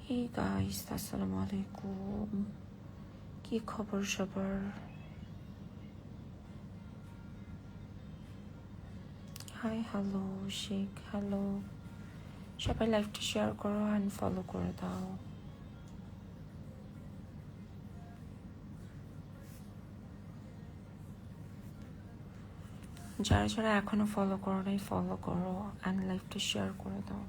Hey guys, আসসালামু আলাইকুম। কি খবর সবার? Hi, hello Sheikh, hello. সবাই লাইভটা শেয়ার করো অ্যান্ড ফলো করে দাও। যারা যারা এখনো ফলো করো নাই ফলো করো অ্যান্ড লাইভটা শেয়ার করে দাও।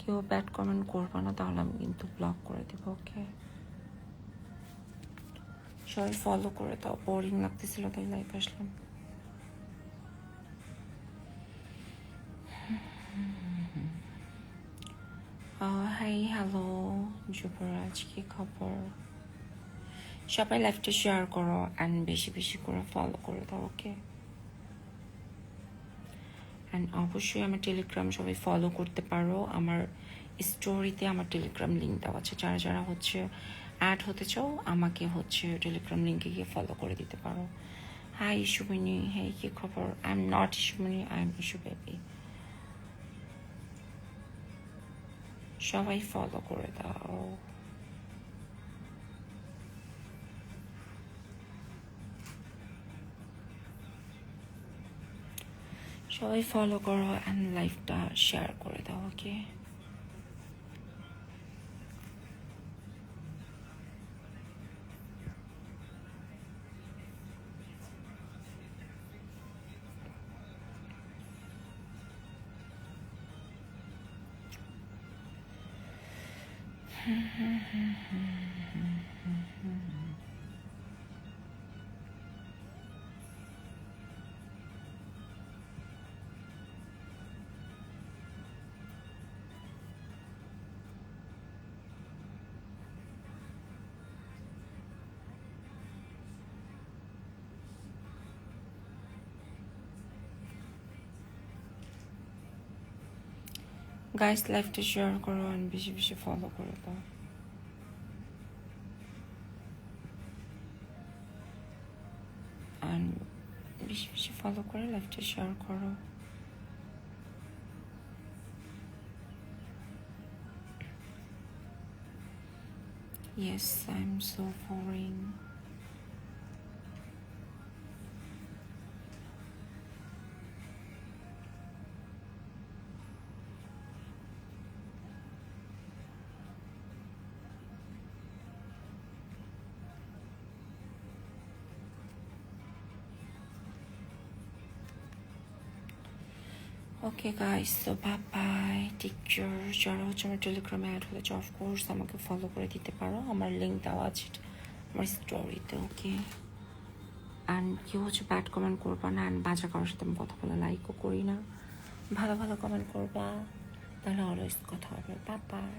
কেউ ব্যাড কমেন্ট করবে না, তাহলে আমি কিন্তু ব্লক করে দেবো। ওকে, সবাই ফলো করে দাও। বোরিং লাগতেছিল তাই লাইভ আসলাম। হাই, হ্যালো যুবরাজ, কি খবর? সবাই লাইভটা শেয়ার করো অ্যান্ড বেশি বেশি করে ফলো করে দাও। ওকে, অ্যান্ড অবশ্যই আমার টেলিগ্রাম সবাই ফলো করতে পারো। আমার স্টোরিতে আমার টেলিগ্রাম লিঙ্ক দেওয়া আছে। যারা যারা অ্যাড হতে চাও আমাকে টেলিগ্রাম লিঙ্কে গিয়ে ফলো করে দিতে পারো। হাই ইস্যুমিনি, হেই কি খবর? আই এম নট ইস্যুমিনি, আই এম ইস্যু বেবি। সবাই ফলো করে দাও। সবাই ফলো করো অ্যান্ড লাইভটা শেয়ার করে দাও। ওকে, গাইস লাইভটা শেয়ার করো অ্যান্ড বেশি বেশি ফলো করে দাও। অ্যান্ড বেশি বেশি ফলো করে লাইভটা শেয়ার করো। Yes, I'm so boring. Okay guys, তো বাই, টেক কেয়ার। যারা আমার টেলিগ্রামে অ্যাড হয়েছে অফকোর্স আমাকে ফলো করে দিতে পারো। আমার লিঙ্ক দেওয়া আছে আমার স্টোরিতে। ওকে, অ্যান্ড কেউ ব্যাড কমেন্ট করবা না, অ্যান্ড বাজা কারোর সাথে আমি কথা বলে লাইকও করি না। ভালো ভালো কমেন্ট করবা, তাহলে অলওয়েজ কথা হবে। বাই।